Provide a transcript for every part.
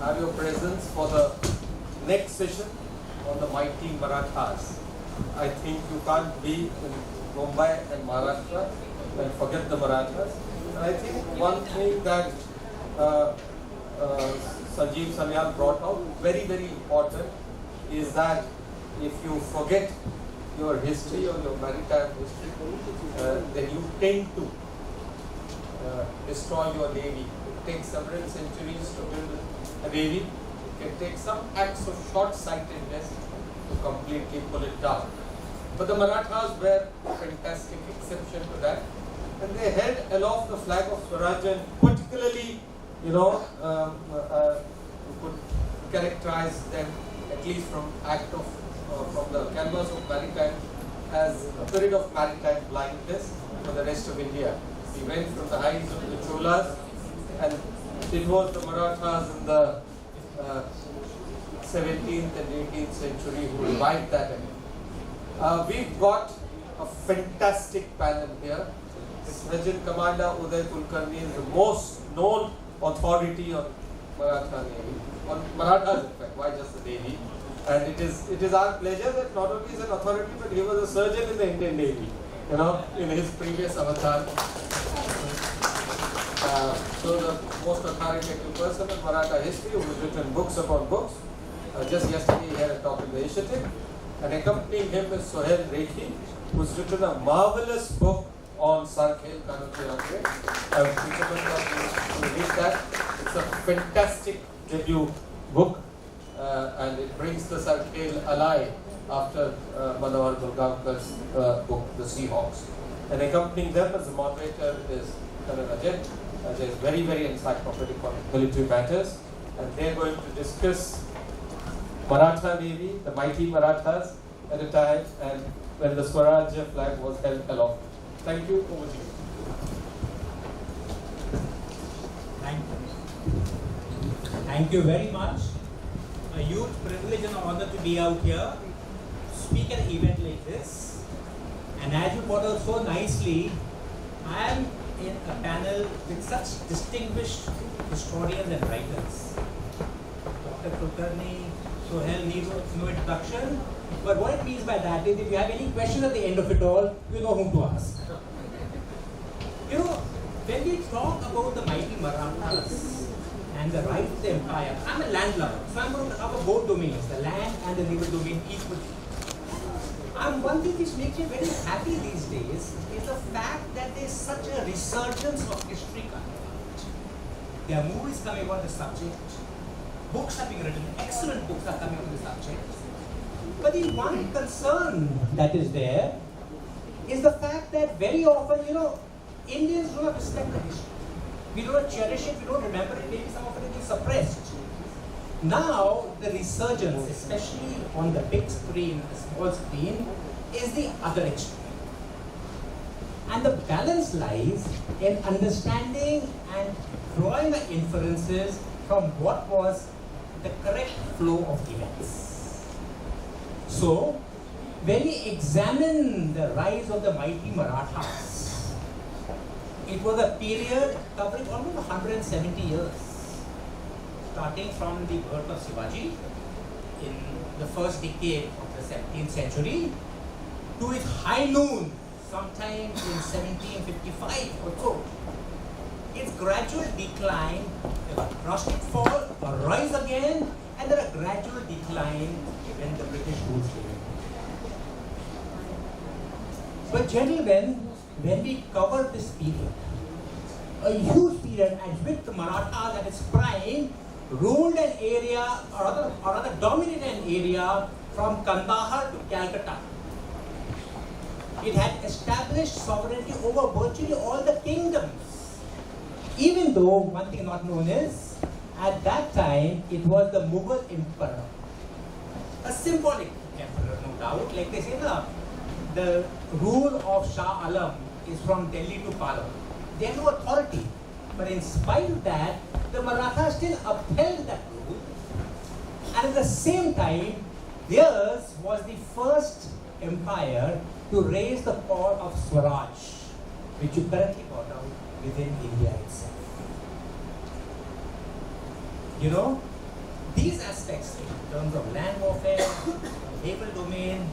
have your presence for the next session on the mighty Marathas. I think you can't be in Mumbai and Maharashtra and forget the Marathas. And I think one thing that Sanjeev Sanyal brought out, very, very important, is that if you forget your history or your maritime history, then you tend to destroy your navy. It takes several centuries to build a navy. It can take some acts of short-sightedness to completely pull it down. But the Marathas were a fantastic exception to that. And they held aloft the flag of Swaraj, and particularly, you could characterize them, at least from the canvas of maritime, as a period of maritime blindness for the rest of India. We went from the heights of the Cholas, and it was the Marathas in the 17th and 18th century who revived that. We've got a fantastic panel here. Sergeant Commander Uday Kulkarni is the most known authority on Maratha Navy, on Marathas in fact, why just the Navy? And it is our pleasure that not only is an authority, but he was a surgeon in the Indian Navy, in his previous avatar. So the most authoritative person in Maratha history who has written books upon books. Just yesterday he had a talk in the initiative, and accompanying him is Sohail Rekhi, who's written a marvelous book on Sarkhel Kanukirangre. I would recommend you to read that. It's a fantastic debut book, and it brings the Sarkhel alive after Manohar Gurgaonkar's book, The Seahawks. And accompanying them as the moderator is Karan Ajay. Ajay is very, very encyclopedic on military matters, and they're going to discuss Maratha Navy, the mighty Marathas at a time, and when the Swaraj flag was held aloft. Thank you. Over to you. Thank you very much. A huge privilege and honor to be out here, speak at an event like this. And as you brought out so nicely, I am in a panel with such distinguished historians and writers. Dr. Kulkarni, Sohail needs no introduction. But what it means by that is, if you have any questions at the end of it all, you know whom to ask. When we talk about the mighty Marathas and the rise of the empire, I'm a landlord, so I'm going to cover both domains, the land and the naval domain equally. And one thing which makes me very happy these days is the fact that there's such a resurgence of history coming out. There are movies coming on the subject, books are being written, excellent books are coming on the subject. But the one concern that is there is the fact that very often, Indians do not respect the history. We do not cherish it, we don't remember it, maybe some of it is suppressed. Now, the resurgence, especially on the big screen, the small screen, is the other extreme. And the balance lies in understanding and drawing the inferences from what was the correct flow of events. So, when we examine the rise of the mighty Marathas, it was a period covering almost 170 years, starting from the birth of Shivaji in the first decade of the 17th century to its high noon sometime in 1755 or so. Its gradual decline, a drastic fall, a rise again, and then a gradual decline when the British ruled came. But gentlemen, when we cover this period, a huge period at which the Marathas at its prime ruled an area, or rather dominated an area from Kandahar to Calcutta. It had established sovereignty over virtually all the kingdoms. Even though one thing not known is, at that time it was the Mughal emperor. A symbolic emperor, no doubt. Like they say, the rule of Shah Alam is from Delhi to Palo. They have no authority. But in spite of that, the Marathas still upheld that rule. And at the same time, theirs was the first empire to raise the call of Swaraj, which you currently got out within India itself. these aspects in terms of land warfare, naval domain,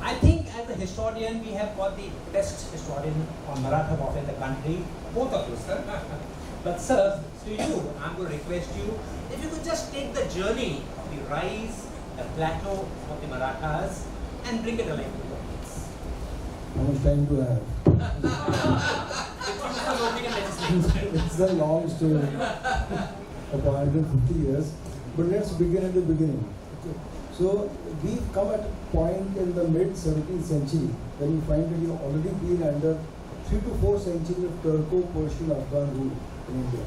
I think as a historian we have got the best historian on Maratha warfare in the country, both of you, sir. But sir, to you, I'm going to request you, if you could just take the journey of the rise, the plateau of the Marathas and bring it alive to the audience. How much time do I have? It's a long story of 150 years, but let's begin at the beginning. Okay. So we've come at a point in the mid 17th century when we find that you've already been under 3 to 4 centuries of Turco-Persian Afghan rule in India.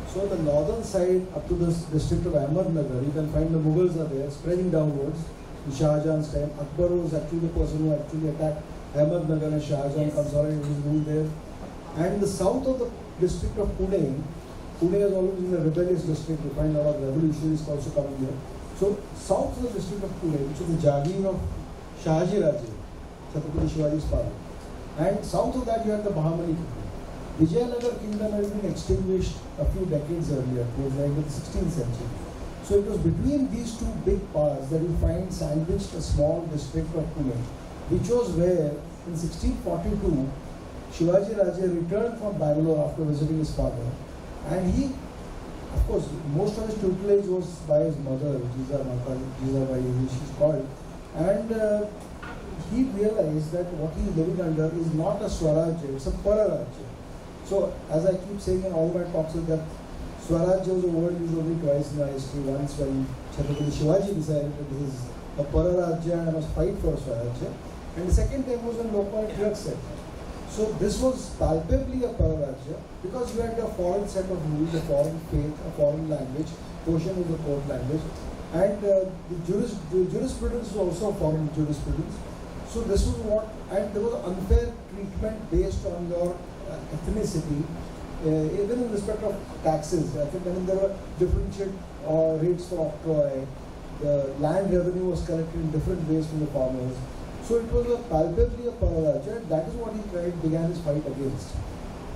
So the northern side up to this district of Ahmednagar, you can find the Mughals are there, spreading downwards. In Shah Jahan's time, Akbar was actually the person who actually attacked Ahmednagar and Shah Jahan consolidated his rule there. And the south of the district of Pune, Pune has always been a rebellious district. You find a lot of revolutionaries also coming here. So south of the district of Pune, which is the Jagir of Shahaji Raje, Chhatrapati Shivaji's father. And south of that you have the Bahamani kingdom. Vijayanagar kingdom has been extinguished a few decades earlier, towards the end of the 16th century. So it was between these two big powers that you find sandwiched a small district of Pune, which was where in 1642 Shivaji Raje returned from Bangalore after visiting his father, and he, of course, most of his tutelage was by his mother, Jizabai, she's called, and he realized that what he is living under is not a Swarajya, it's a Pararajya. So, as I keep saying in all my talks, is that Swarajya was a word used only twice in our history. Once when Chhatrapati Shivaji decided that he is a Pararajya and must fight for Swarajya, and the second time was when Lokmanya Tilak said. So this was palpably a Pararajya because you had a foreign set of rules, a foreign faith, a foreign language. Persian was a court language, and the jurisprudence was also foreign jurisprudence. So this was what, and there was unfair treatment based on your ethnicity, even in respect of taxes. I think there were differentiated rates for octroi. The land revenue was collected in different ways from the farmers. So it was palpably a Pararajya, and that is what he began his fight against.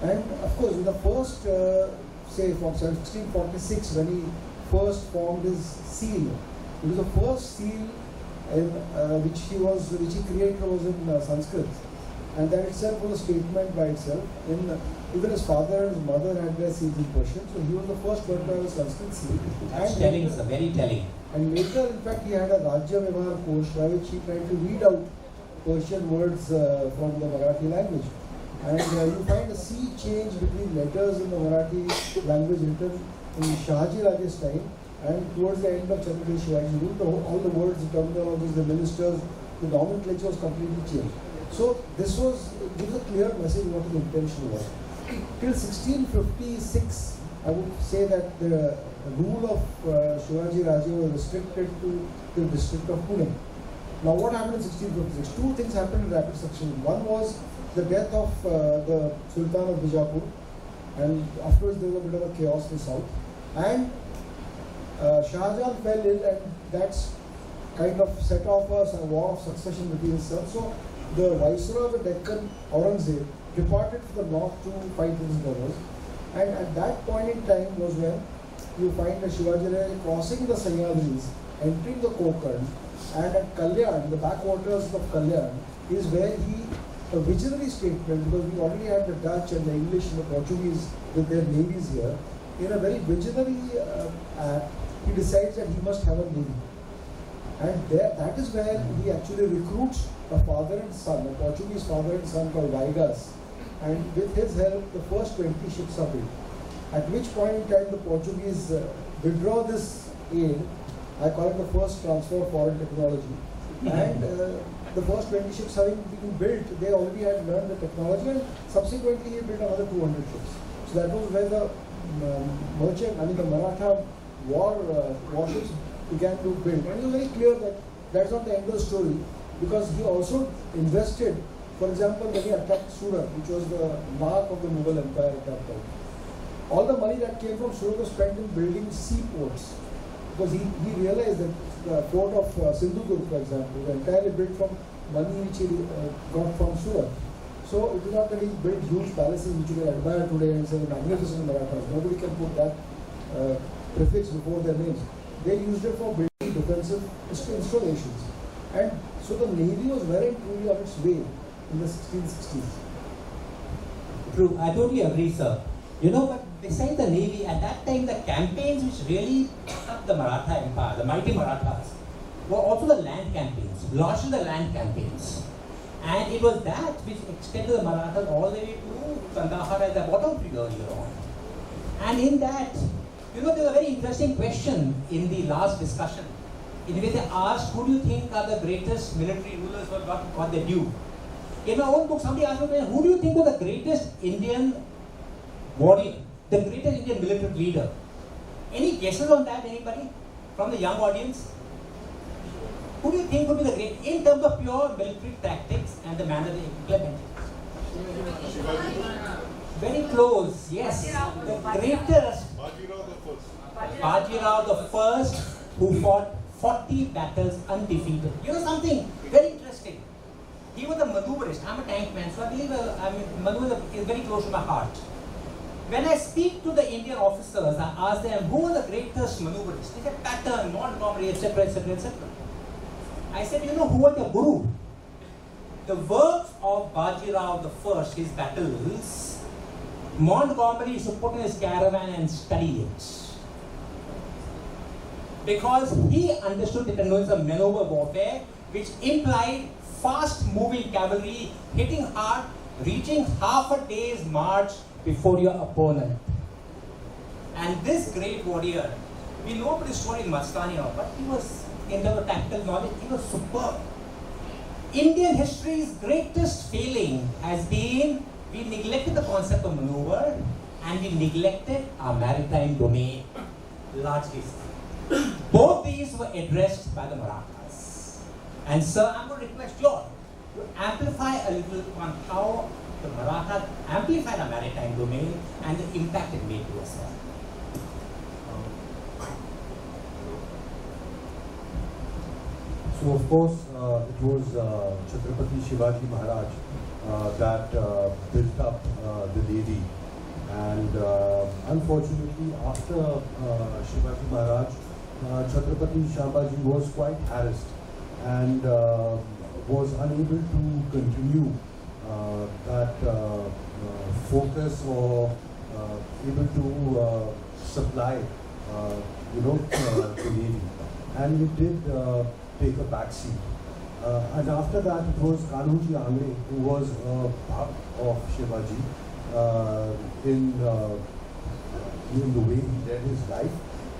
And of course, in the first, say from 1646, when he first formed his seal, it was the first seal which he created was in Sanskrit, and that itself was a statement by itself. Even his father and his mother had their seals in Persian, so he was the first one to have a Sanskrit seal. That's telling, it's very telling. And later, in fact, he had a Rajya Vyavahar Kosh by which he tried to read out Persian words from the Marathi language. And you find a sea change between letters in the Marathi language written in Shahaji Raje's time and towards the end of Chhatrapati Shivaji's rule, all the words, the terminologies, the ministers, the nomenclature was completely changed. So this gives a clear message what the intention was. Till 1656, I would say that the rule of Shivaji Raje was restricted to the district of Pune. Now what happened in 1656? Two things happened in rapid succession. One was the death of the Sultan of Bijapur, and afterwards there was a bit of a chaos in the south. And Shah Jahan fell ill, and that's kind of set off a war of succession between his sons. So the viceroy of the Deccan, Aurangzeb, departed to the north to fight with his brothers. And at that point in time was when you find the Shivaji Raje crossing the Sahyadris, entering the Konkan, and at Kalyan, the backwaters of Kalyan, is where a visionary statement, because we already had the Dutch and the English and the Portuguese with their navies here, in a very visionary act, he decides that he must have a navy. And that is where he actually recruits a father and son, a Portuguese father and son called Vaigas. And with his help, the first 20 ships are built. At which point in time the Portuguese withdraw this aid. I call it the first transfer of foreign technology. And the first 20 ships having been built, they already had learned the technology, and subsequently he built another 200 ships. So that was where the the Maratha warships began to build. And it was very clear that that's not the end of the story, because he also invested, for example, when he attacked Surat, which was the mark of the Mughal Empire at that time. All the money that came from Surat was spent in building seaports, because he realized that the port of Sindhudurg, for example, was entirely built from money which he got from Surat. So it is not that he built huge palaces which you can admire today and say the magnificent Marathas. Nobody can put that prefix before their names. they used it for building defensive installations. And so the Navy was very truly on its way in the 1660s. True, I totally agree, sir. You know, but besides the Navy, at that time, the campaigns which really put up the Maratha Empire, the mighty Marathas, were also the land campaigns, largely the land campaigns. And it was that which extended the Marathas all the way to Kandahar and the bottom figure earlier on. And in that, you know, there was a very interesting question in the last discussion, in which they asked, who do you think are the greatest military rulers who got their due? In my own book, somebody asked me, who do you think was the greatest Indian warrior, the greatest Indian military leader? Any guesses on that, anybody? From the young audience? Who do you think would be the great, in terms of pure military tactics and the manner they implemented? Very close, yes. The greatest, Bajirao the First, who fought 40 battles undefeated. You know something very interesting? He was a maneuverist. I'm a tank man, so I believe maneuver is very close to my heart. When I speak to the Indian officers, I ask them, who are the greatest maneuverists? They said Patton, Montgomery, etc., etc., etc. I said, you know who was the guru? The works of Bajirao the First, his battles, Montgomery used to put in his caravan and study it. Because he understood the tenets of maneuver warfare, which implied fast-moving cavalry, hitting hard, reaching half a day's march before your opponent. And this great warrior, we know about his story in Mastani now, but he was, in terms of tactical knowledge, he was superb. Indian history's greatest failing has been, we neglected the concept of maneuver and we neglected our maritime domain, largely. Both these were addressed by the Marathas. And sir, I'm going to request you all to amplify a little on how the Marathas amplified our maritime domain and the impact it made to us. So of course, it was Chhatrapati Shivaji Maharaj that built up the Navy. And unfortunately, after Shivaji Maharaj, Chhatrapati Shivaji was quite harassed and was unable to continue that focus or able to supply, the Navy. And it did take a backseat. And after that, it was Kanhuji Angre, who was part of Shivaji in the way he led his life.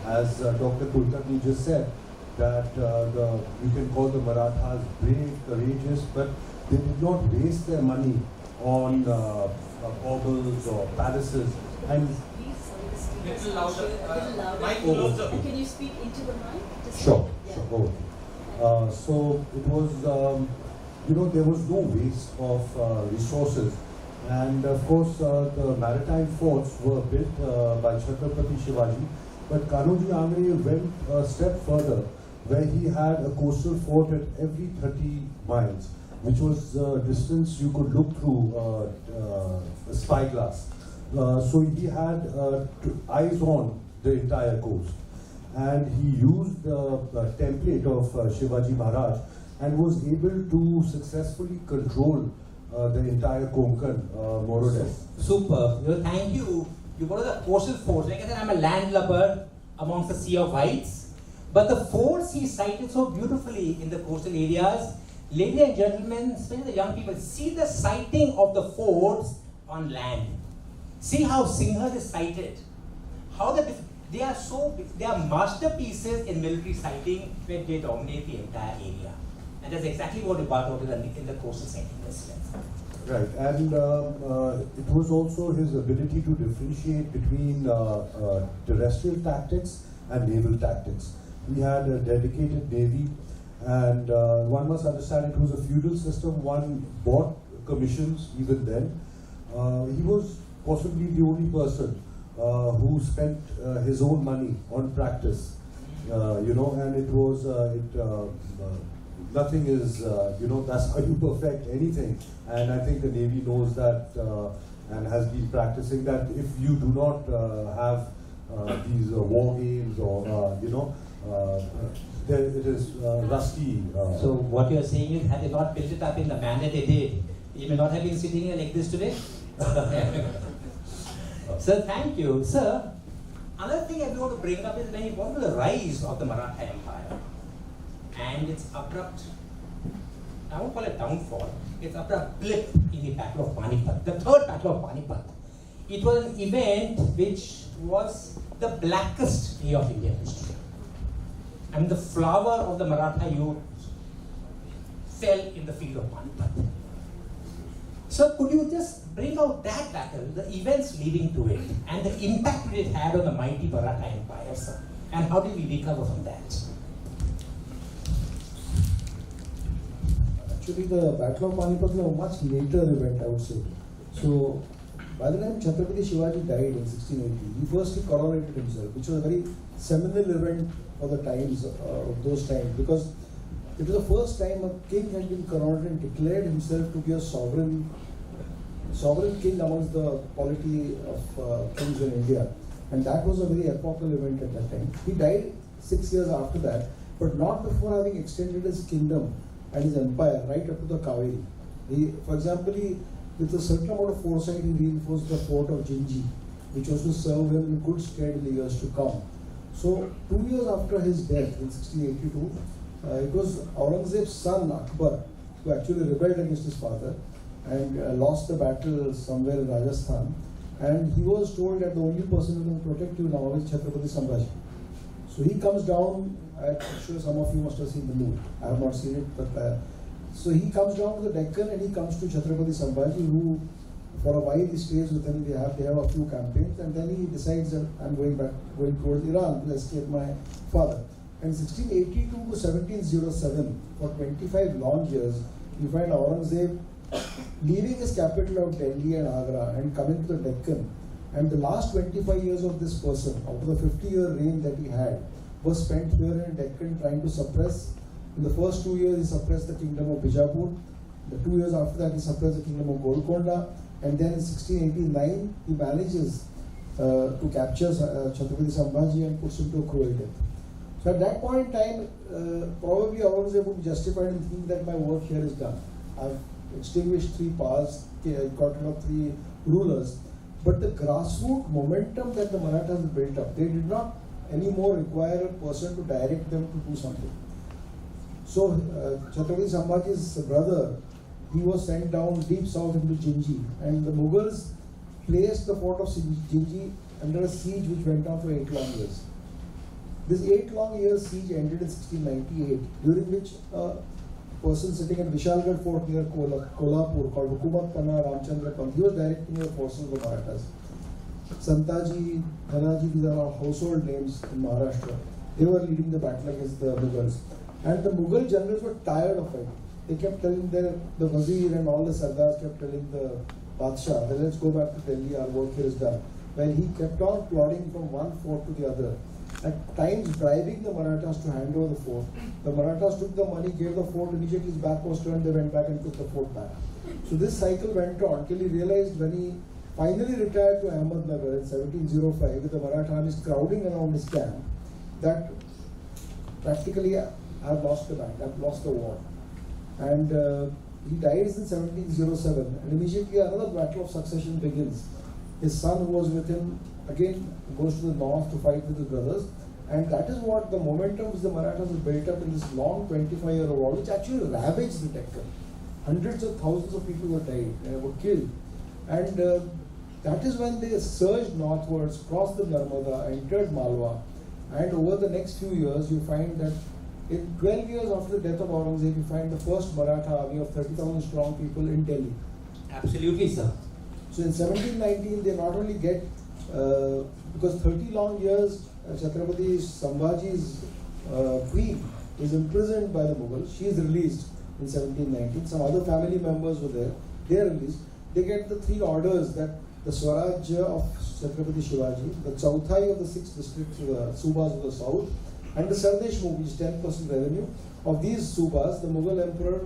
As Dr. Kulkarni just said, that you can call the Marathas brave, courageous, but they did not waste their money on baubles or palaces. And Little louder. Mic closer. Can you speak into the mic? Sure, Yeah. sure. So it was, there was no waste of resources. And of course, the maritime forts were built by Chhatrapati Shivaji. But Kanhuji Angre went a step further, where he had a coastal fort at every 30 miles, which was the distance you could look through a spyglass. So he had eyes on the entire coast. And he used the template of Shivaji Maharaj and was able to successfully control the entire Konkan, more or less. Super. Thank you. You go to the coastal forts. Like I said, I'm a landlubber amongst the sea of whites. But the forts he cited so beautifully in the coastal areas. Ladies and gentlemen, especially the young people, see the sighting of the forts on land. See how Singhas is sighted. How they are masterpieces in military sighting where they dominate the entire area. And that's exactly what we brought out in the coastal sighting as well. Right, and it was also his ability to differentiate between terrestrial tactics and naval tactics. He had a dedicated navy, and one must understand it was a feudal system. One bought commissions even then. He was possibly the only person who spent his own money on practice, and it was nothing is, that's how you perfect anything. And I think the Navy knows that and has been practicing that if you do not have these war games or it is rusty. So what you are saying is, had they not built it up in the manner they did, you may not have been sitting here like this today. Sir, thank you. Sir, another thing I want to bring up is what was the rise of the Maratha Empire and its abrupt, I won't call it downfall, its abrupt blip in the Battle of Panipat, the third Battle of Panipat. It was an event which was the blackest day of Indian history. And the flower of the Maratha youth fell in the field of Panipat. So could you just bring out that battle, the events leading to it, and the impact it had on the mighty Maratha Empire, sir? And how did we recover from that? Actually, the Battle of Panipat was a much later event, I would say. So, by the time Chhatrapati Shivaji died in 1680, he firstly coronated himself, which was a very seminal event for the times of those times, because it was the first time a king had been coronated and declared himself to be a sovereign king amongst the polity of kings in India. And that was a very epochal event at that time. He died 6 years after that, but not before having extended his kingdom and his empire right up to the Kaveri. For example, with a certain amount of foresight, he reinforced the fort of Jinji, which was to serve him in good stead in the years to come. So, 2 years after his death in 1682, it was Aurangzeb's son Akbar who actually rebelled against his father and lost the battle somewhere in Rajasthan. And he was told that the only person who can protect you now is Chhatrapati Sambhaji. So he comes down. I'm sure some of you must have seen the movie. I have not seen it, but so he comes down to the Deccan and he comes to Chhatrapati Sambhaji, who for a while he stays with him. They have a few campaigns, and then he decides that I'm going towards Iran to escape my father. And 1682 to 1707, for 25 long years, you find Aurangzeb leaving his capital of Delhi and Agra and coming to the Deccan. And the last 25 years of this person, out of the 50-year reign that he had, was spent here in Deccan trying to suppress. In the first 2 years, he suppressed the kingdom of Bijapur. The 2 years after that, he suppressed the kingdom of Golconda. And then in 1689, he manages to capture Chhatrapati Sambhaji and puts him to a cruel death. So at that point in time, probably Aurangzeb would be justified in thinking that my work here is done. I've extinguished 3 powers, got rid of 3 rulers. But the grassroots momentum that the Marathas built up, they did not anymore require a person to direct them to do something. So Chhatrapati Sambhaji's brother, he was sent down deep south into Jinji, and the Mughals placed the fort of Jinji under a siege which went on for 8 long years. This 8 long years siege ended in 1698, during which a person sitting at Vishalgarh fort near Kolhapur called Hukumat Pana Ramchandra Pant, he was directing the forces of the Marathas. Santaji, Dhanaji, these are all household names in Maharashtra. They were leading the battle against the Mughals. And the Mughal generals were tired of it. They kept telling the Wazir and all the Sardars kept telling the Badshah that let's go back to Delhi, our work here is done. Well, he kept on plodding from one fort to the other. At times driving the Marathas to hand over the fort. The Marathas took the money, gave the fort, immediately his back was turned, they went back and took the fort back. So this cycle went on until he realized when he finally retired to Ahmednagar in 1705 with the Maratha armies crowding around his camp, that practically I've lost the battle, I've lost the war. And he dies in 1707, and immediately another battle of succession begins. His son who was with him again goes to the north to fight with his brothers, and that is what the momentum which the Marathas have built up in this long 25-year war, which actually ravaged the Deccan. Hundreds of thousands of people were killed, and that is when they surged northwards, crossed the Narmada, entered Malwa, and over the next few years you find that in 12 years after the death of Aurangzeb, you find the first Maratha army of 30,000 strong people in Delhi. Absolutely, sir. So in 1719, they not only get, because 30 long years, Chhatrapati Sambhaji's queen is imprisoned by the Mughals. She is released in 1719. Some other family members were there. They are released. They get the 3 orders that the Swarajya of Chhatrapati Shivaji, the Chauthai of the 6 districts, the Subas of the south, and the Sardesh Mukh, which is 10% revenue. Of these Subas, the Mughal emperor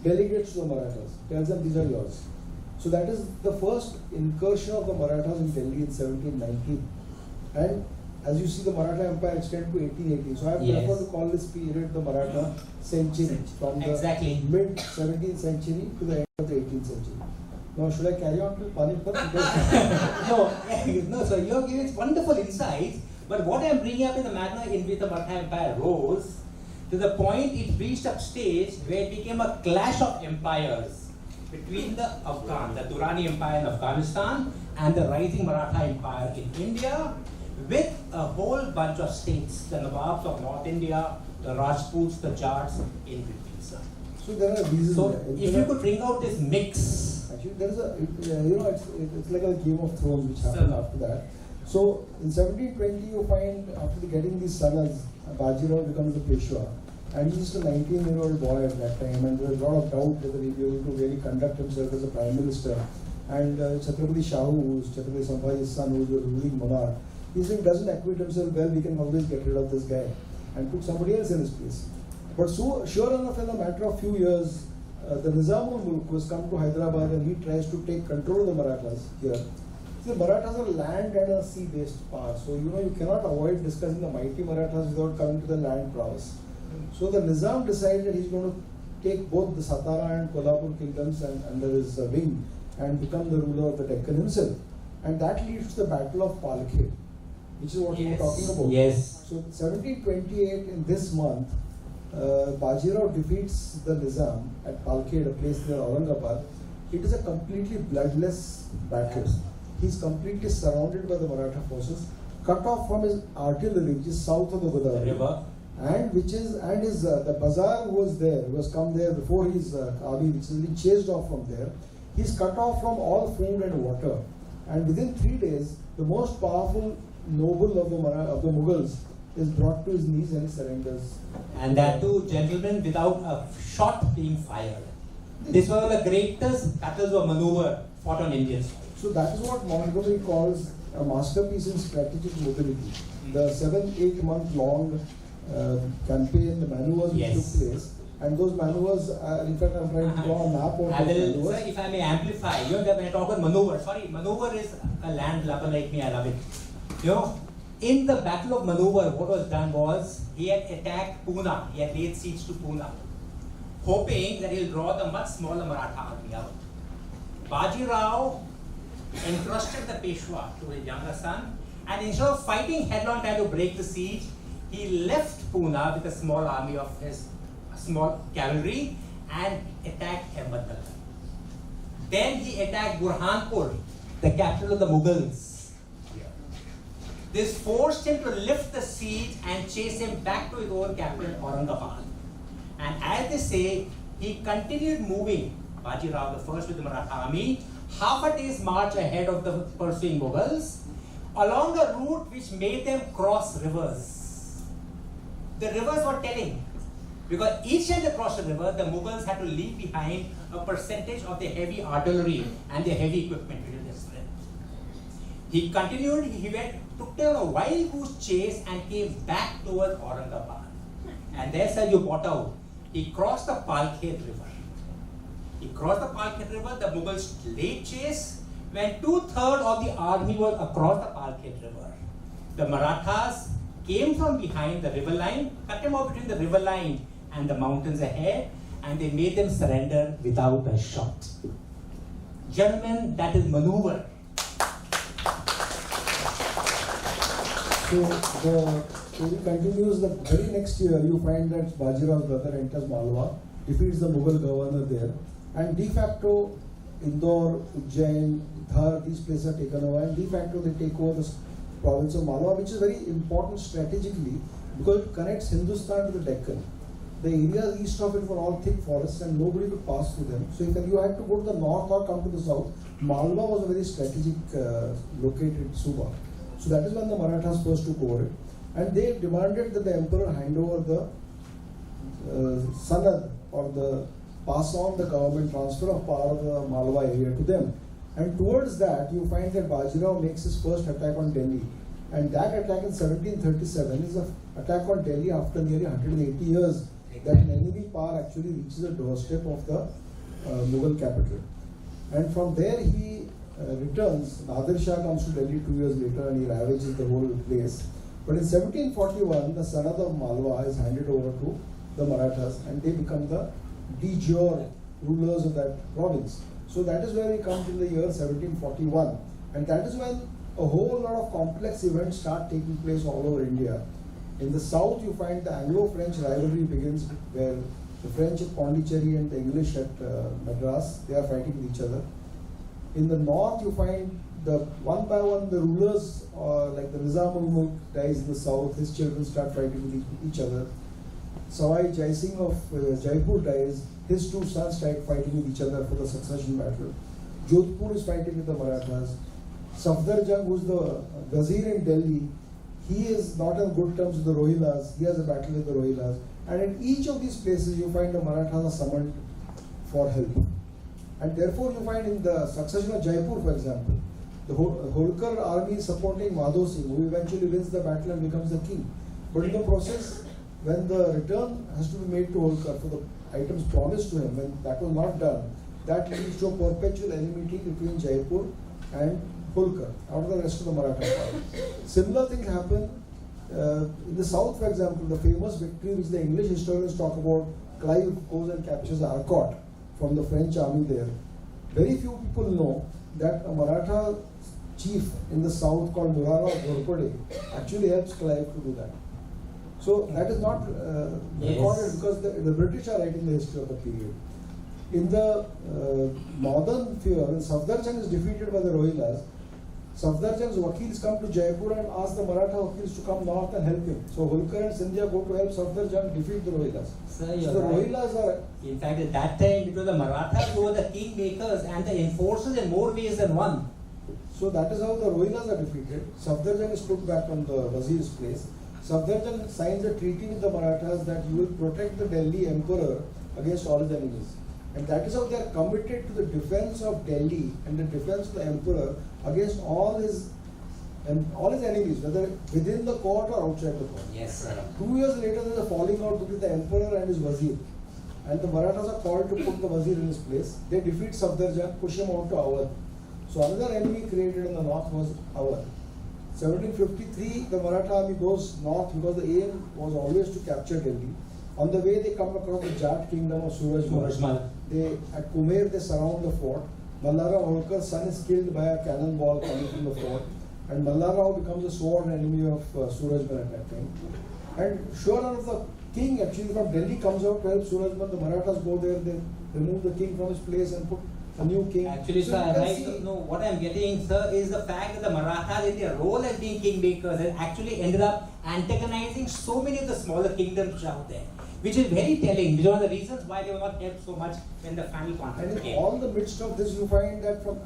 delegates to the Marathas, tells them these are yours. So that is the first incursion of the Marathas in Delhi in 1719. And as you see, the Maratha Empire extended to 1880. So I have Yes. preferred to call this period the Maratha century, from the Exactly. mid 17th century to the end of the 18th century. Now, should I carry on to Panipat? No, so you're giving wonderful insights, but what I'm bringing up in the manner in which the Maratha Empire rose, to the point it reached a stage where it became a clash of empires between the Durrani Empire in Afghanistan and the rising Maratha Empire in India, with a whole bunch of states, the Nawabs of North India, the Rajputs, the Jats in between, sir. So there are reasons. So there. if you could bring out this mix. Actually, there is it's like a Game of Thrones which happened after that. So in 1720, you find after getting these sagas, Bajirao becomes the Peshwa, and he's just a 19-year-old boy at that time, and there was a lot of doubt whether he'll be able to really conduct himself as a prime minister. And Chhatrapati Shahu, who's Chhatrapati Sambhaji's son, who's the ruling monarch, he said, doesn't acquit himself well, we can always get rid of this guy, and put somebody else in his place. But so, sure enough, in a matter of few years, the Nizam-ul-Mulk was come to Hyderabad, and he tries to take control of the Marathas here. See, the Marathas are land and a sea-based power, so you cannot avoid discussing the mighty Marathas without coming to the land prowess. So the Nizam decided he's going to take both the Satara and Kolhapur kingdoms under his wing and become the ruler of the Deccan himself. And that leads to the Battle of Palkhe, which is what we were talking about. Yes. So 1728, in this month, Bajirao defeats the Nizam at Palkhe, a place near Aurangabad. It is a completely bloodless battle. He's completely surrounded by the Maratha forces, cut off from his artillery, which is south of the Godavari River. And the bazaar who was there, who has come there before his army, which has been chased off from there, he's cut off from all food and water. And within 3 days, the most powerful noble of the Mughals is brought to his knees and he surrenders. And that too, gentlemen, without a shot being fired. This was the greatest battles of maneuver fought on Indian soil. So that is what Montgomery calls a masterpiece in strategic mobility. The 7-8 month long campaign, the maneuvers which took place, and those maneuvers, in fact, I'm trying to draw a map of those maneuvers. Sir, if I may amplify, when I talk about maneuver, maneuver is a landlubber like me, I love it. In the Battle of Maneuver, what was done was, he had attacked Pune, he had laid siege to Pune, hoping that he'll draw the much smaller Maratha army out. Bajirao entrusted the Peshwa to his younger son, and instead of fighting headlong trying to break the siege, he left Pune with a small army of his small cavalry and attacked Ahmedabad. Then he attacked Burhanpur, the capital of the Mughals. This forced him to lift the siege and chase him back to his own capital, Aurangabad. And as they say, he continued moving, Bajirao the first with the Maratha army, half a day's march ahead of the pursuing Mughals, along a route which made them cross rivers. The rivers were telling, because each time they crossed the river, the Mughals had to leave behind a percentage of their heavy artillery and their heavy equipment within their strength. He continued, took them a wild goose chase and came back towards Aurangabad. And there, sir, you brought out, he crossed the Palkhe River. He crossed the Palkhe River, the Mughals laid chase. When 2/3 of the army was across the Palkhe River, the Marathas came from behind the river line, cut them off between the river line and the mountains ahead, and they made them surrender without a shot. Gentlemen, that is maneuver. So the story continues. The very next year, you find that Bajirao's brother enters Malwa, defeats the Mughal governor there, and de facto Indore, Ujjain, Dhar, these places are taken over, and de facto they take over the province of Malwa, which is very important strategically because it connects Hindustan to the Deccan. The areas east of it were all thick forests and nobody could pass through them. So you had to go to the north or come to the south. Malwa was a very strategic located Suba. So that is when the Marathas first took over it. And they demanded that the emperor hand over the Sanad, or the pass on the government transfer of power of the Malwa area to them. And towards that, you find that Bajirao makes his first attack on Delhi. And that attack in 1737 is an attack on Delhi after nearly 180 years that an enemy power actually reaches the doorstep of the Mughal capital. And from there he returns. Nadir Shah comes to Delhi 2 years later and he ravages the whole place. But in 1741, the Sanad of Malwa is handed over to the Marathas and they become the de jure rulers of that province. So that is where we come to the year 1741. And that is when a whole lot of complex events start taking place all over India. In the south, you find the Anglo-French rivalry begins, where the French at Pondicherry and the English at Madras, they are fighting with each other. In the north, you find one by one the rulers, like the Nizam-ul-Mulk dies in the south, his children start fighting with each other. Sawai Jai Singh of Jaipur dies, his two sons start fighting with each other for the succession battle. Jodhpur is fighting with the Marathas. Safdarjung, who is the Wazir in Delhi, he is not on good terms with the Rohilas, he has a battle with the Rohilas. And in each of these places, you find the Marathas are summoned for help. And therefore, you find in the succession of Jaipur, for example, the Holkar army is supporting Madho Singh, who eventually wins the battle and becomes the king. But in the process, when the return has to be made to Holkar for the items promised to him, when that was not done, that leads to a perpetual enmity between Jaipur and Holkar, out of the rest of the Maratha power. Similar things happen in the south, for example, the famous victory which the English historians talk about, Clive goes and captures Arcot from the French army there. Very few people know that a Maratha chief in the south called Murara Ghorpade actually helps Clive to do that. So that is not recorded because the British are writing the history of the period. In the northern fear, when Safdarjung is defeated by the Rohilas, Safdarjung's Wakils come to Jaipur and ask the Maratha Wakils to come north and help him. So Holkar and Sindhya go to help Safdarjung defeat the Rohilas. Sir, so the Rohilas are... In fact, at that time, it was the Marathas who were the kingmakers and the enforcers in more ways than one. So that is how the Rohilas are defeated. Safdarjung is put back on the Wazir's place. Safdarjung signs a treaty with the Marathas that you will protect the Delhi emperor against all his enemies. And that is how they are committed to the defense of Delhi and the defense of the emperor against all his enemies, whether within the court or outside the court. Yes, sir. 2 years later, there is a falling out between the emperor and his Wazir. And the Marathas are called to put the Wazir in his place. They defeat Safdarjung, push him out to Awadh. So another enemy created in the north was Awadh. 1753, the Maratha army goes north because the aim was always to capture Delhi. On the way, they come across the Jat kingdom of Surajmal. At Kumer, they surround the fort. Mallara Holkar's son is killed by a cannonball coming from the fort. And Mallara becomes a sworn enemy of Surajmal at that time. And sure enough, the king actually from Delhi comes out to help Surajmal. The Marathas go there, they remove the king from his place and put a new king. Actually, so sir, what I'm getting, sir, is the fact that the Marathas in their role as being kingmakers has actually ended up antagonizing so many of the smaller kingdoms out there, which is very telling, which is one of the reasons why they were not helped so much when the final conflict And came. in all the midst of this, you find that from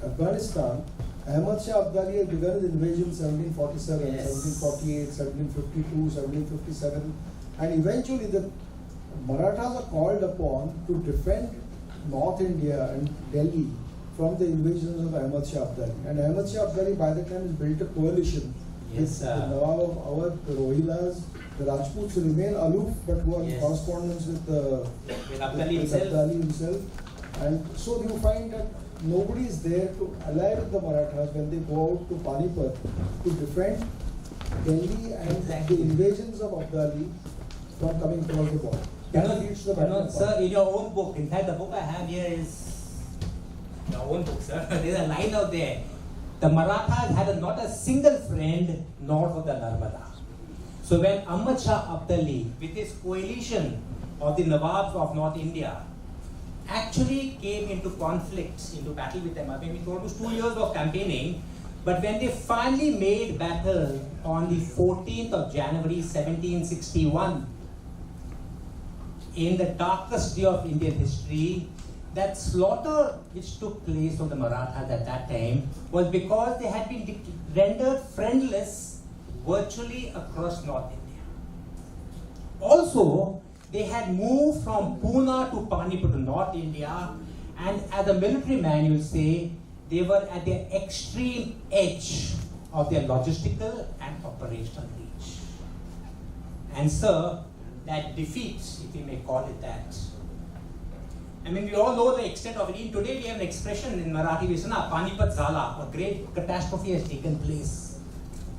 Afghanistan, Ahmad Shah Abdali has begun his invasion in 1747, Yes. 1748, 1752, 1757, and eventually the Marathas are called upon to defend North India and Delhi from the invasions of Ahmad Shah Abdali. And Ahmad Shah Abdali by the time has built a coalition with the Nawab of Awadh, the Rohilas, the Rajputs remain aloof but who are in correspondence with Abdali himself. And so you find that nobody is there to ally with the Marathas when they go out to Panipat to defend Delhi and the invasions of Abdali from coming across the border. Sir, in your own book, in fact, the book I have here is your own book, sir. There's a line out there. The Marathas had not a single friend north of the Narmada. So when Ahmad Shah Abdali, with his coalition of the Nawabs of North India, actually came into conflict, into battle with them. I mean, it was 2 years of campaigning, but when they finally made battle on the 14th of January 1761, in the darkest day of Indian history, that slaughter which took place on the Marathas at that time was because they had been rendered friendless virtually across North India. Also, they had moved from Pune to Panipat to North India, and as the military manuals say, they were at the extreme edge of their logistical and operational reach. And sir, that defeat, if we may call it that, I mean, we all know the extent of it. Even today, we have an expression in Marathi, we say, Panipat Zala, a great catastrophe has taken place.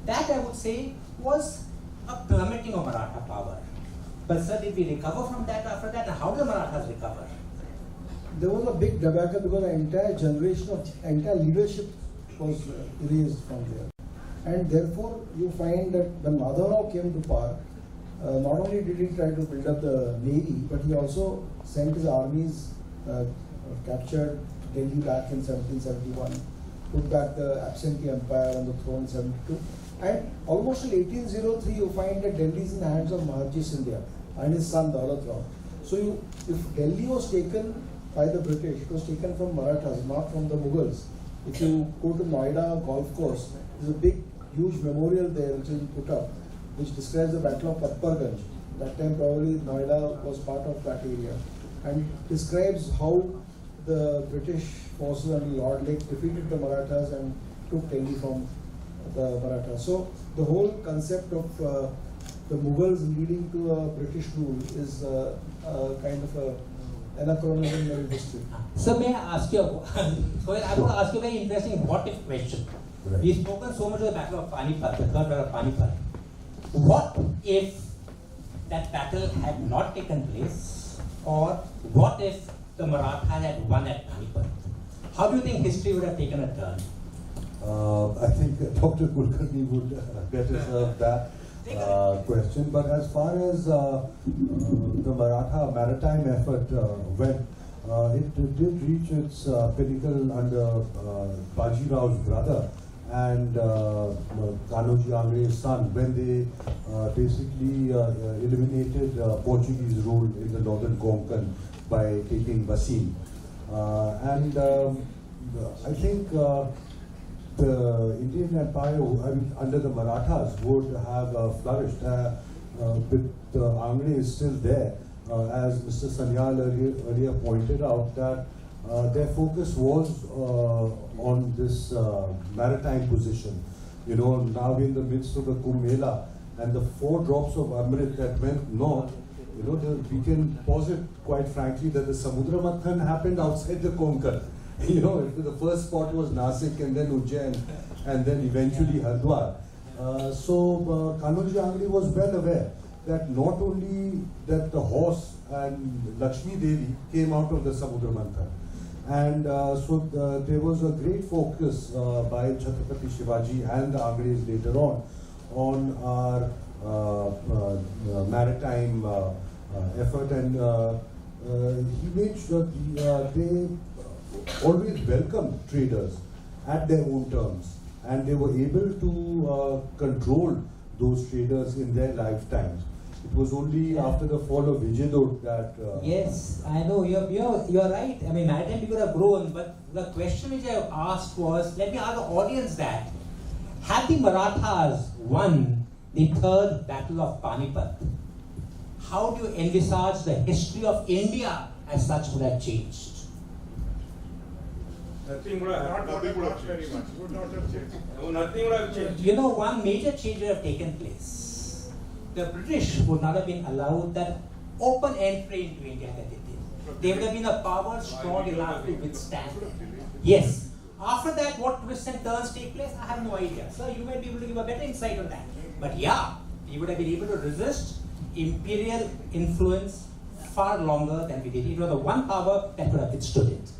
That, I would say, was a plummeting of Maratha power. But sir, did we recover from that after that? And how did the Marathas recover? There was a big debacle because the entire generation of entire leadership was erased from there. And therefore, you find that when Madhavrao came to power, not only did he try to build up the navy, but he also sent his armies, captured Delhi back in 1771, put back the absentee empire on the throne in 72. And almost till 1803, you find that Delhi is in the hands of Maharji Scindia and his son Daulat Rao. So if Delhi was taken by the British, it was taken from Marathas, not from the Mughals. If you go to Noida Golf Course, there's a big, huge memorial there which is put up, which describes the Battle of Patparganj. That time probably Noida was part of that area, and describes how the British forces under Lord Lake defeated the Marathas and took Delhi from the Marathas. So the whole concept of the Mughals leading to a British rule is kind of a anachronism in history. So may I ask you, so I want to ask you a very interesting what-if question. Right. We've spoken so much of the Battle of Panipat, the Third Battle of Panipat. What if that battle had not taken place, or what if the Marathas had won at Panipat? How do you think history would have taken a turn? I think Dr. Kulkarni would better serve that question. But as far as the Maratha maritime effort went, it did reach its pinnacle under Baji Rao's brother and Kanoji Angre's son, when they basically eliminated Portuguese rule in the northern Konkan by taking Basim. I think the Indian Empire, under the Marathas, would have flourished. But the Angre is still there, as Mr. Sanyal earlier pointed out, that their focus was on this maritime position. You know, now we're in the midst of the Kumbh Mela, and the 4 drops of Amrit that went north, you know, we can posit quite frankly that the Samudra Manthan happened outside the Konkan. You know, the first spot was Nasik, and then Ujjain, and then eventually Hardwar. So Kanoji Angre was well aware that not only that the horse and Lakshmi Devi came out of the Samudra Manthan, and so there was a great focus by Chhatrapati Shivaji and the Angres later on our maritime effort, and he made sure they always welcomed traders at their own terms, and they were able to control those traders in their lifetimes. It was only after the fall of Vijayadurga that... Yes, I know, you're right. I mean, maritime people have grown, but the question which I asked was, let me ask the audience that, had the Marathas won the Third Battle of Panipat, how do you envisage the history of India as such would have changed? Nothing would have changed. Very much. Would not have changed. No, nothing would have changed. You know, one major change would have taken place. The British would not have been allowed that open entry into India that they did. They would have been a power strong enough to withstand. Yes. After that, what twists and turns take place, I have no idea. Sir, you might be able to give a better insight on that. But yeah, we would have been able to resist imperial influence far longer than we did. It was the one power that could have withstood it.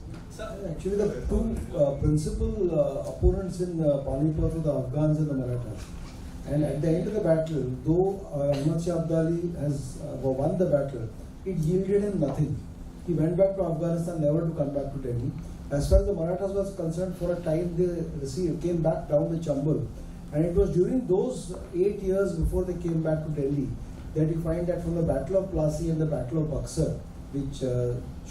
Actually, the two principal opponents in Panipat were the Afghans and the Marathas. And at the end of the battle, though Ahmad Shah Abdali has won the battle, it yielded him nothing. He went back to Afghanistan, never to come back to Delhi. As far as the Marathas was concerned, for a time they came back down the Chambal. And it was during those 8 years before they came back to Delhi that you find that from the Battle of Plassey and the Battle of Buxar, which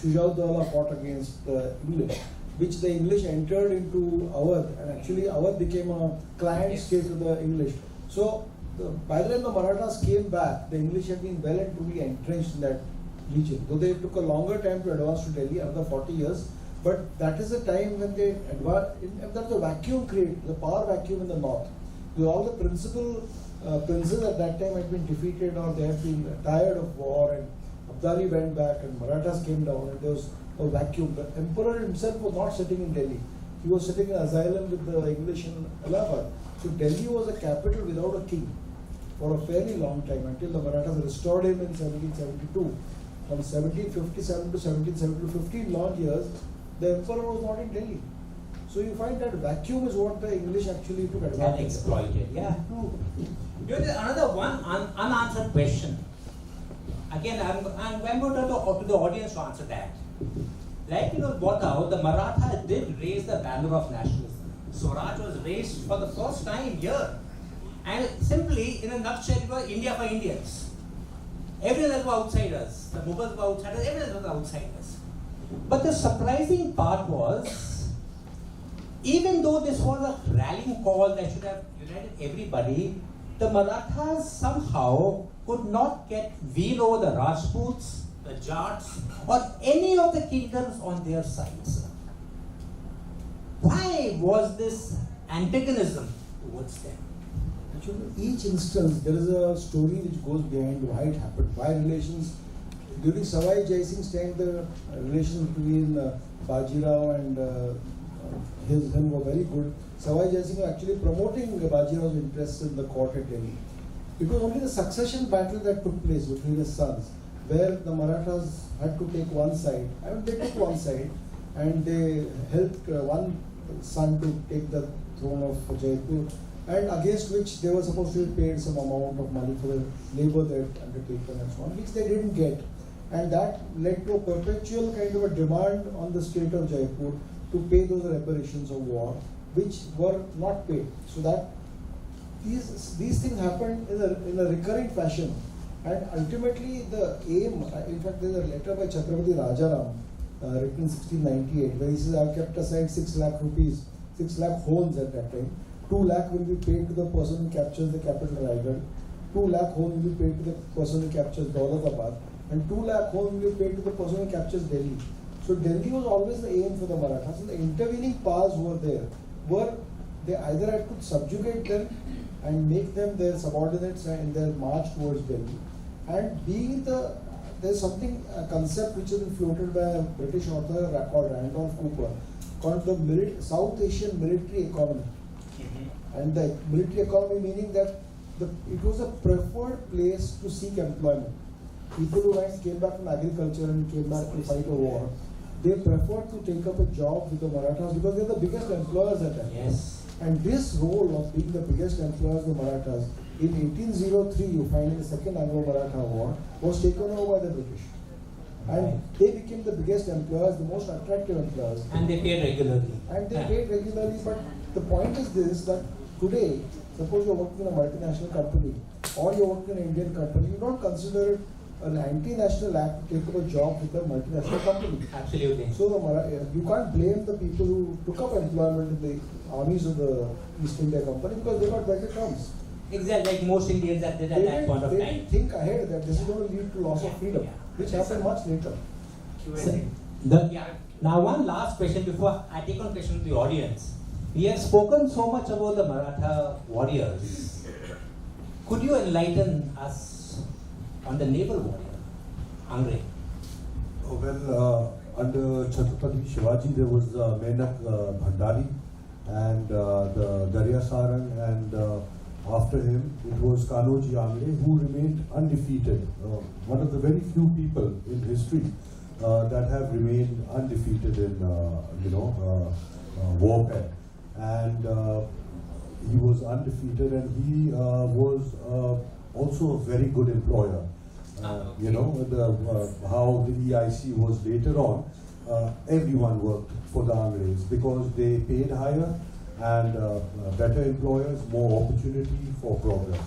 Shujauddaulah fought against the English, which the English entered into Awadh, and actually Awadh became a client state to the English. So by the time the Marathas came back, the English had been well and truly entrenched in that region. Though they took a longer time to advance to Delhi, another 40 years, but that is the time when they advanced. There was a vacuum created, the power vacuum in the north. Because all the principal princes at that time had been defeated, or they had been tired of war, and Abdali went back and Marathas came down, and there was a vacuum. The emperor himself was not sitting in Delhi. He was sitting in asylum with the English in Allahabad. So Delhi was a capital without a king. for a fairly long time until the Marathas restored him in 1772. From 1757 to 1772, 15 long years, the emperor was not in Delhi. So you find that vacuum is what the English actually took And advantage of. exploited, yeah. There is another one unanswered question. Again, I'm going to the audience to answer that. Like you know, what out, the Marathas did raise the banner of nationalism. Swaraj was raised for the first time here. And simply, in a nutshell, it was India for Indians. Everyone else were outsiders. The Mughals were outsiders, everyone else was outsiders. But the surprising part was, even though this was a rallying call that should have united everybody, the Marathas somehow could not wheel over the Rajputs, the Jats, or any of the kingdoms on their sides. Why was this antagonism towards them? Actually, each instance, there is a story which goes behind why it happened, why relations. During Savai Jai Singh's time, the relations between Bajirao and him were very good. Savai Jai Singh was actually promoting Bajirao's interests in the court at Delhi. It was only the succession battle that took place between his sons, where the Marathas had to take one side. I mean, they took one side, and they helped one son to take the throne of Jaipur, and against which they were supposed to be paid some amount of money for the labor they had undertaken and so on, which they didn't get. And that led to a perpetual kind of a demand on the state of Jaipur to pay those reparations of war, which were not paid. So that these things happened in a recurring fashion. And ultimately the aim, in fact there is a letter by Chhatrapati Rajaram written in 1698 where he says, I have kept aside 6 lakh rupees, 6 lakh hones at that time. 2 lakh will be paid to the person who captures the capital Raigad, 2 lakh hones will be paid to the person who captures Daulatabad, and 2 lakh hones will be paid to the person who captures Delhi. So Delhi was always the aim for the Marathas, and the intervening powers were there. They either had to subjugate them and make them their subordinates in their march towards Delhi. And there's something, a concept which has been floated by a British author called Randolph Cooper, called the South Asian military economy. And the military economy meaning that it was a preferred place to seek employment. People who came back from agriculture and came back to fight a war, they preferred to take up a job with the Marathas because they're the biggest employers at that time. Yes. And this role of being the biggest employers of the Marathas, in 1803, you find in the Second Anglo-Maratha War, was taken over by the British. And they became the biggest employers, the most attractive employers. And they paid regularly. And they paid regularly, but the point is this, that today, suppose you're working in a multinational company, or you're working in an Indian company, you don't consider it an anti-national act to take up a job with a multinational company. Absolutely. So you can't blame the people who took up employment in the armies of the East India Company because they got better terms. Exactly, like most Indians that did at that point of They time. didn't think ahead that this is going to lead to loss of freedom, which happened much later. Now one last question before I take on question to the audience. We have spoken so much about the Maratha warriors. Could you enlighten us on the naval warrior, Angre? Under Chhatrapati Shivaji there was Menak Bhandari and the Darya Sarang, and after him it was Kanoji Angre, who remained undefeated. One of the very few people in history that have remained undefeated in warfare. And he was undefeated, and he was also a very good employer. How the EIC was later on, everyone worked for the Angres because they paid higher and better employers, more opportunity for progress.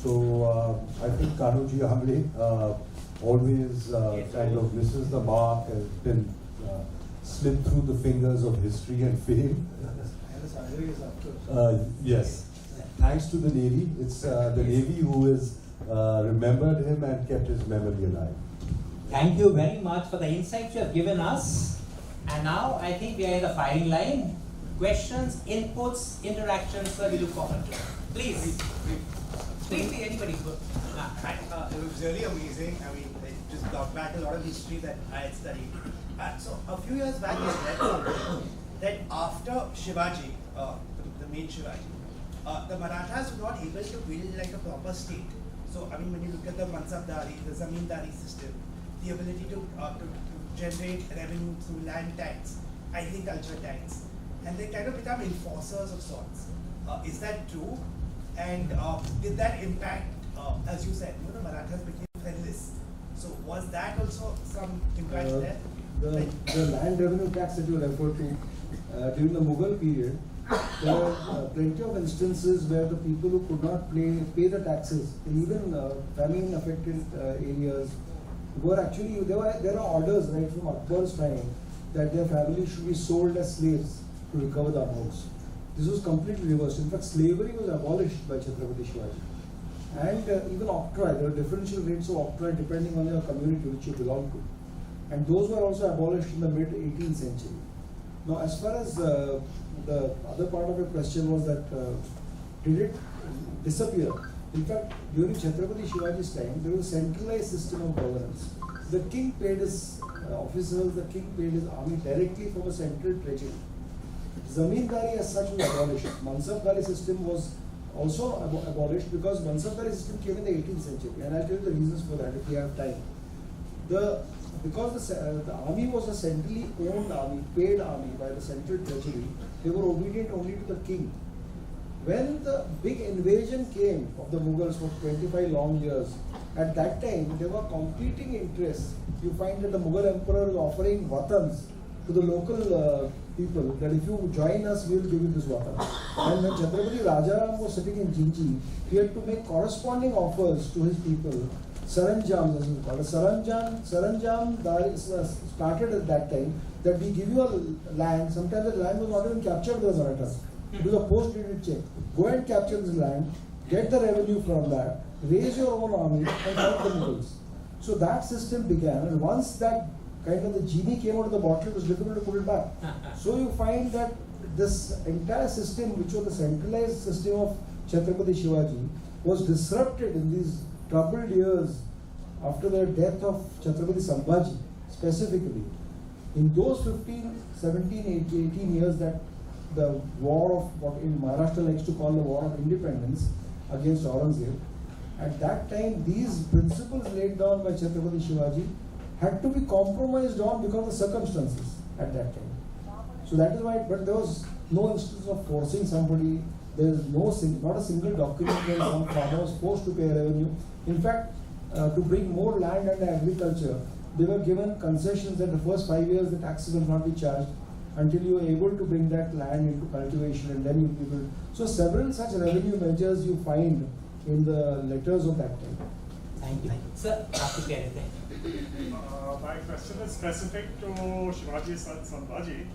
So I think Kanoji Angre always kind of misses the mark, has been slipped through the fingers of history and fame. Yes, thanks to the Navy. It's the Navy who has remembered him and kept his memory alive. Thank you very much for the insights you have given us. And now I think we are in the firing line. Questions, inputs, interactions, we look forward to. Please. Please, anybody. It was really amazing. I mean, it just brought back a lot of history that I had studied. So a few years back, I read something that after Shivaji, the main Shivaji, the Marathas were not able to build like a proper state. So, I mean, when you look at the Mansabdari, the Zamindari system, the ability to generate revenue through land tax, agriculture tax, and they kind of become enforcers of sorts. Is that true? And did that impact, as you said, the Marathas became friendless. So was that also some impact there? The land revenue tax that you referred to, during the Mughal period, there were plenty of instances where the people who could not pay the taxes, in even famine-affected areas, were actually, there are orders right from Akbar's time that their family should be sold as slaves to recover the amounts. This was completely reversed. In fact, slavery was abolished by Chhatrapati Shivaji. And even octroi, there were differential rates of octroi depending on your community which you belong to. And those were also abolished in the mid-18th century. Now, as far as the other part of your question was that, did it disappear? In fact, during Chhatrapati Shivaji's time, there was a centralized system of governance. The king paid his officers, the king paid his army directly from a central treasury. Zamindari as such was abolished. Mansabdari system was also abolished because Mansabdari system came in the 18th century, and I'll tell you the reasons for that if we have time. Because the army was a centrally owned army, paid army by the central treasury, they were obedient only to the king. When the big invasion came of the Mughals for 25 long years, at that time there were competing interests. You find that the Mughal emperor was offering watans to the local people, that if you join us, we will give you this watan. And when Chhatrapati Rajaram was sitting in Jinji, he had to make corresponding offers to his people. Saranjam, as we call it. Saranjam started at that time that we give you a land. Sometimes the land was not even captured by the Marathas. It was a post-dated check. Go and capture this land, get the revenue from that, raise your own army, and fight the Mughals. So that system began, and once that kind of the genie came out of the bottle, it was difficult to put it back. So you find that this entire system, which was the centralized system of Chhatrapati Shivaji, was disrupted in these troubled years after the death of Chhatrapati Sambhaji, specifically. In those 15, 17, 18 years that the war of what in Maharashtra likes to call the war of independence against Aurangzeb, at that time these principles laid down by Chhatrapati Shivaji had to be compromised on because of the circumstances at that time. So that is why, but there was no instance of forcing somebody. There is not a single document where some farmer was forced to pay revenue. In fact, to bring more land under agriculture, they were given concessions that the first 5 years the taxes will not be charged until you are able to bring that land into cultivation, and then you people. So several such revenue measures you find in the letters of that time. Thank you. Sir, after anything. My question is specific to Shivaji's son Sambhaji.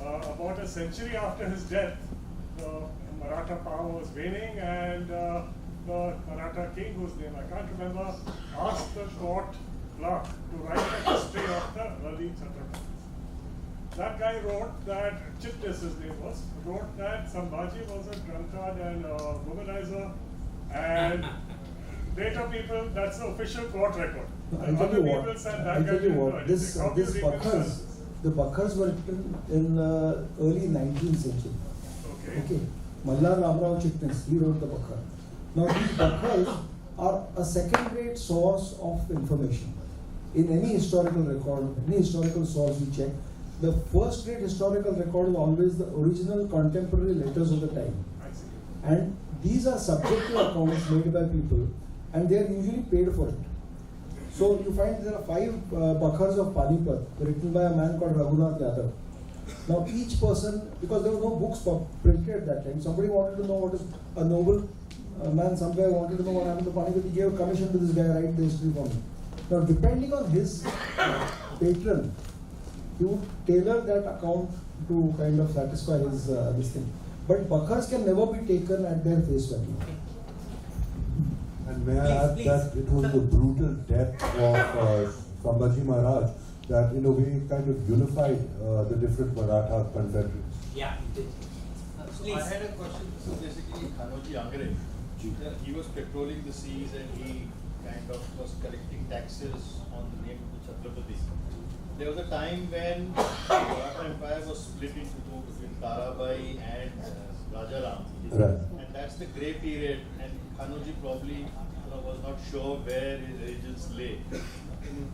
About a century after his death, the Maratha power was waning, and the Maratha king, whose name I can't remember, asked the court clerk to write a history of the early Chhatrapatis. That guy wrote that, Chittis his name was, wrote that Sambhaji was a drunkard and a womanizer, and later people, that's the official court record. I'll tell you what, this Bakhars, the Bakhars were written in early 19th century. Okay. Mallar Ramrao Chitnis, he wrote the Bakhar. Now these Bakhars are a second-rate source of information. In any historical record, any historical source you check, the first-rate historical record is always the original contemporary letters of the time. And these are subjective accounts made by people, and they are usually paid for it. So you find there are 5 Bakhars of Panipat written by a man called Raghunath Yadav. Now each person, because there were no books printed at that time, somebody wanted to know what is a noble man somewhere wanted to know what happened to Panipat. He gave a commission to this guy, write the history for me. Now depending on his patron, he would tailor that account to kind of satisfy his this thing. But Bakhars can never be taken at their face value. And may I add that it was the brutal death of Sambhaji Maharaj that in a way kind of unified the different Maratha confederates. Yeah, it did. So I had a question. This is basically Kanoji Angre. He was patrolling the seas and he kind of was collecting taxes on the name of the Chhatrapati. There was a time when the Maratha Empire was split into two between Tarabai and Rajaram. Right. And that that's the grey period, and Kanoji probably was not sure where his agents lay. Can you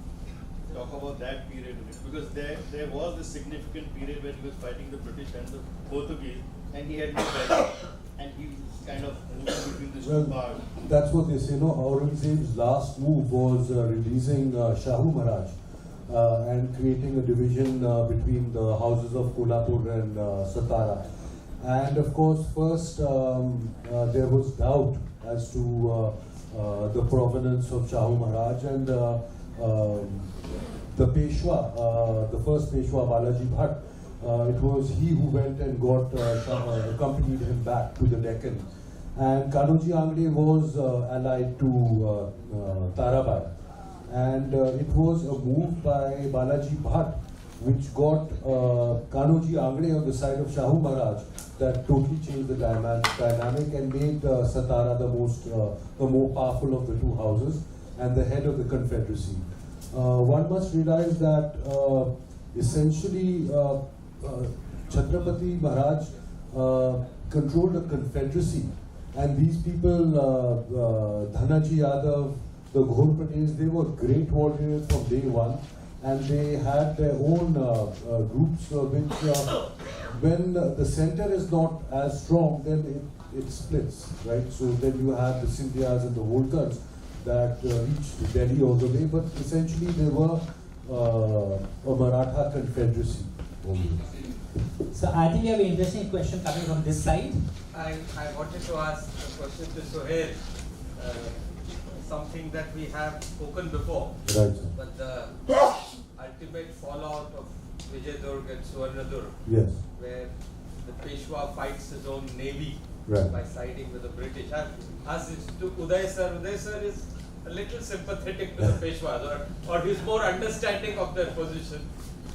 talk about that period of it? Because there was a significant period when he was fighting the British and the Portuguese, and he had no backup, and he kind of moved between the two powers. That's what they say. Aurangzeb's last move was releasing Shahu Maharaj and creating a division between the houses of Kolhapur and Satara. And of course, first there was doubt as to the provenance of Shahu Maharaj, and the Peshwa, the first Peshwa, Balaji Bhatt, it was he who went and accompanied him back to the Deccan. And Kanoji Angre was allied to Tarabai. And it was a move by Balaji Bhatt which got Kanoji Angre on the side of Shahu Maharaj that totally changed the dynamic and made Satara the more powerful of the two houses and the head of the confederacy. One must realize that essentially Chhatrapati Maharaj controlled a confederacy, and these people, Dhanaji Yadav, the Ghor Patels, they were great warriors from day one, and they had their own groups which, when the center is not as strong, then it splits, right? So then you have the Scindias and the Holkars that reached Delhi all the way, but essentially they were a Maratha confederacy. So I think we have an interesting question coming from this side. I wanted to ask a question to Sohail, something that we have spoken before, Right, sir. but the ultimate fallout of Vijayadurg and Suvarnadurg, Yes. where the Peshwa fights his own navy Right. by siding with the British. I've asked this to Uday sir. Uday sir is a little sympathetic to the Peshwas, or he's more understanding of their position.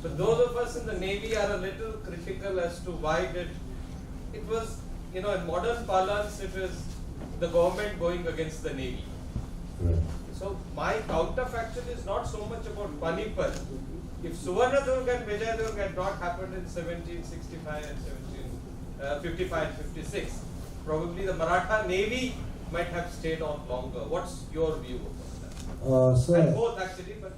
But those of us in the Navy are a little critical as to why it was, in modern parlance, it was the government going against the Navy. Right. So my counterfactual is not so much about Panipat. If Suvarnadurg and Vijayadurg had not happened in 1765 and 1755 and 56, probably the Maratha Navy might have stayed on longer. What's your view about that? Sir, And both actually, but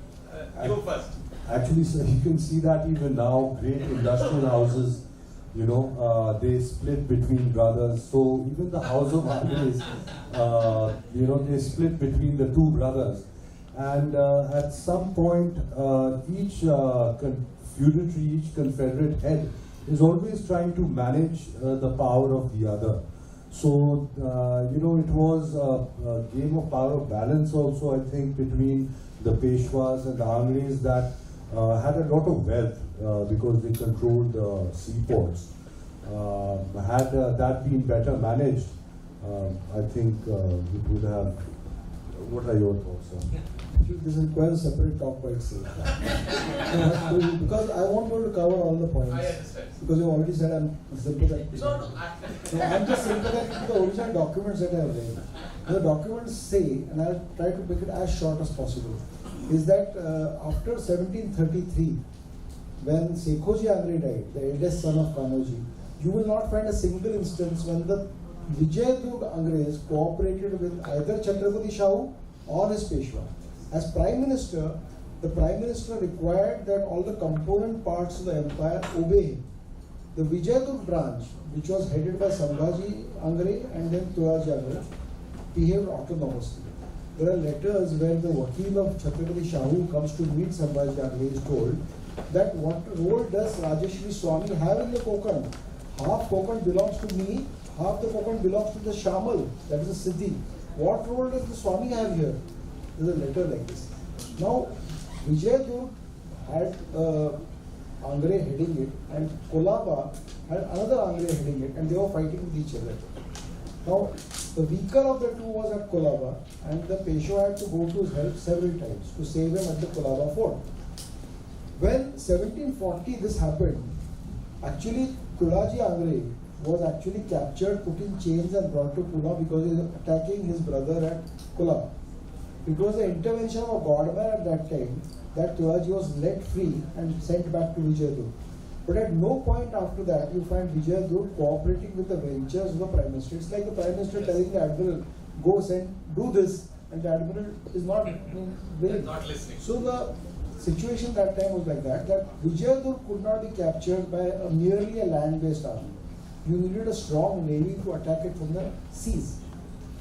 you first. Actually, sir, you can see that even now, great industrial houses, they split between brothers. So even the house of Angres, they split between the two brothers. And at some point, each feudatory, each confederate head is always trying to manage the power of the other. So, it was a game of power balance also, I think, between the Peshwas and the Angres that had a lot of wealth because they controlled the seaports. Had that been better managed, I think it would have. What are your thoughts, sir? This is quite a separate talk by itself. Because I won't be able to cover all the points. I understand. Because you already said I'm sympathetic. No, No, I'm just sympathetic to the original documents that I have read. The documents say, and I'll try to make it as short as possible, is that after 1733, when Sekhoji Angre died, the eldest son of Kanoji, you will not find a single instance when the Vijayadurg Angres cooperated with either Chhatrapati Shahu or his Peshwa. As Prime Minister, the Prime Minister required that all the component parts of the empire obey him. The Vijayadurg branch, which was headed by Sambhaji Angre and then Tulaji Angre, behaved autonomously. There are letters where the Vakil of Chhatrapati Shahu comes to meet Sambhaji Angre is told that what role does Rajeshri Swami have in the Konkan? Half Konkan belongs to me, half the Konkan belongs to the Shamal, that is the Siddhi. What role does the Swami have here? There's a letter like this. Now, Vijayadurg had Angre heading it, and Kolaba had another Angre heading it, and they were fighting with each other. Now, the weaker of the two was at Kolaba, and the Peshwa had to go to his help several times to save him at the Kolaba fort. When 1740 this happened, actually Tulaji Angre was actually captured, put in chains and brought to Pune because he was attacking his brother at Kolaba. It was the intervention of a godman at that time that Tulaji was let free and sent back to Vijayadurg. But at no point after that you find Vijayadurg cooperating with the ventures of the Prime Minister. It's like the Prime Minister telling the Admiral, go and do this, and the Admiral is not willing. Not listening. So the situation that time was like that Vijayadurg could not be captured by merely a land-based army. You needed a strong navy to attack it from the seas.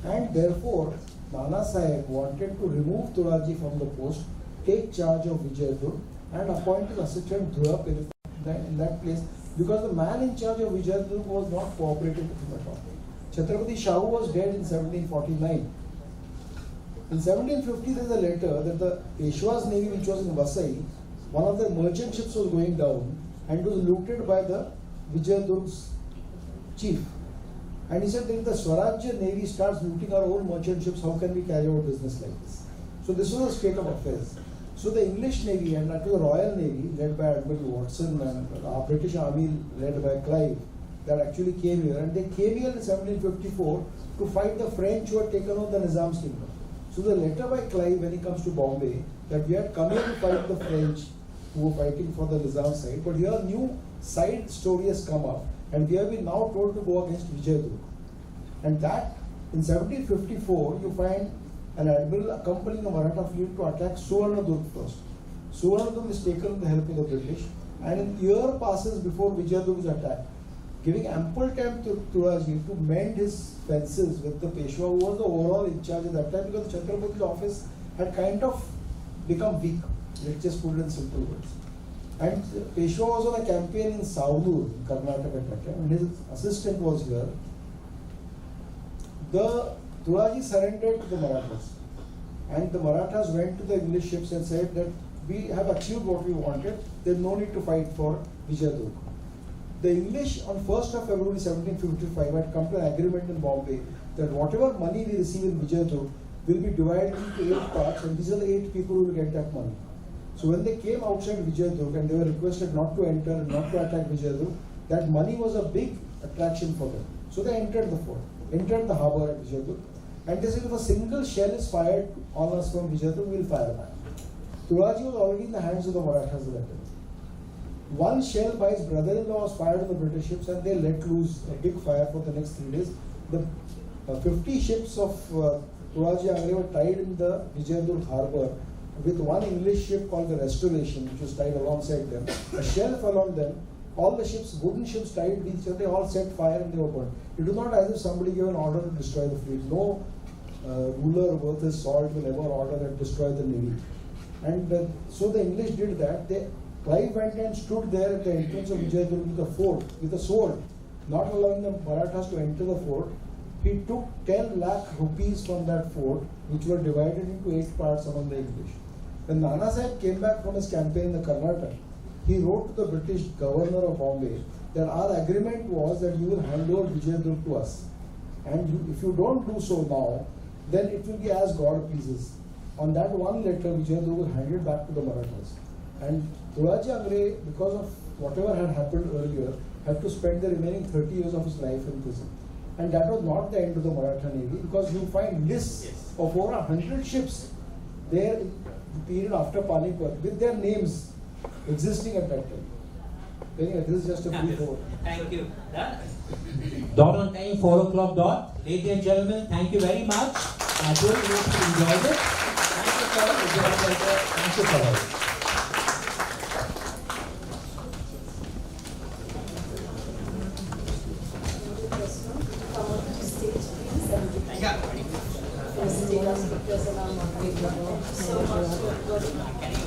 And therefore, Nana Sahib wanted to remove Turaji from the post, take charge of Vijayadurg, and appoint his assistant Dhruv in that place, because the man in charge of Vijayadurg was not cooperating with him at all. Chhatrapati Shahu was dead in 1749. In 1750, there is a letter that the Peshwa's navy, which was in Vasai, one of the merchant ships was going down and was looted by the Vijayadurg's chief. And he said, if the Swarajya navy starts looting our own merchant ships, how can we carry out business like this? So this was the state of affairs. So the English navy, and that was the Royal Navy, led by Admiral Watson, and our British army led by Clive, that actually came here. And they came here in 1754 to fight the French who had taken over the Nizam's kingdom. So the letter by Clive, when he comes to Bombay, that we had come here to fight the French who were fighting for the Nizam side, but here a new side story has come up, and we have been now told to go against Vijayadurg. And that, in 1754, you find an admiral accompanying the Maratha fleet to attack Suvarnadurg first. Suvarnadurg is taken with the help of the British, and a year passes before Vijayadurg is attacked, giving ample time to Turaji to mend his fences with the Peshwa, who was the overall in charge at that time, because Chhatrapati's office had kind of become weak. Let's just put it in simple words. And Peshwa was on a campaign in Savnur, in Karnataka at that time, and his assistant was here. The Turaji surrendered to the Marathas, and the Marathas went to the English ships and said that we have achieved what we wanted, there's no need to fight for Vijayadurg. The English on 1st of February 1755 had come to an agreement in Bombay that whatever money we receive in Vijayadurg will be divided into 8 parts, and these are the 8 people who will get that money. So when they came outside Vijayadurg and they were requested not to enter and not to attack Vijayadurg, that money was a big attraction for them. So they entered the fort, entered the harbour at Vijayadurg, and they said, if a single shell is fired on us from Vijayadurg, we will fire back. Turaji was already in the hands of the Marathas at that time. One shell by his brother-in-law was fired on the British ships, and they let loose a big fire for the next 3 days. The 50 ships of Turaji Angre were tied in the Vijayadurg harbour with one English ship called the Restoration, which was tied alongside them. A shell fell on them. All the ships, wooden ships tied with each other, they all set fire and they were burned. It was not as if somebody gave an order to destroy the fleet. No ruler worth his salt will ever order that destroy the navy. And so the English did that. Clive went and stood there at the entrance of Vijayadurg with a fort, with a sword, not allowing the Marathas to enter the fort. He took 10 lakh rupees from that fort, which were divided into 8 parts among the English. When Nana Sahib came back from his campaign in the Karnataka, he wrote to the British governor of Bombay that our agreement was that you will hand over Vijayadurg to us. And if you don't do so now, then it will be as God pleases. On that one letter, Vijayadurg was handed back to the Marathas. And Turaji Angre, because of whatever had happened earlier, had to spend the remaining 30 years of his life in prison. And that was not the end of the Maratha Navy, because you find lists of over 100 ships there in the period after Panipat with their names existing at that time. Anyway, this is just a brief overview. Thank you. Dot on time, 4 o'clock dot. Ladies and gentlemen, thank you very much. I hope you enjoyed it. Thank you for it. Thank you for it. So much for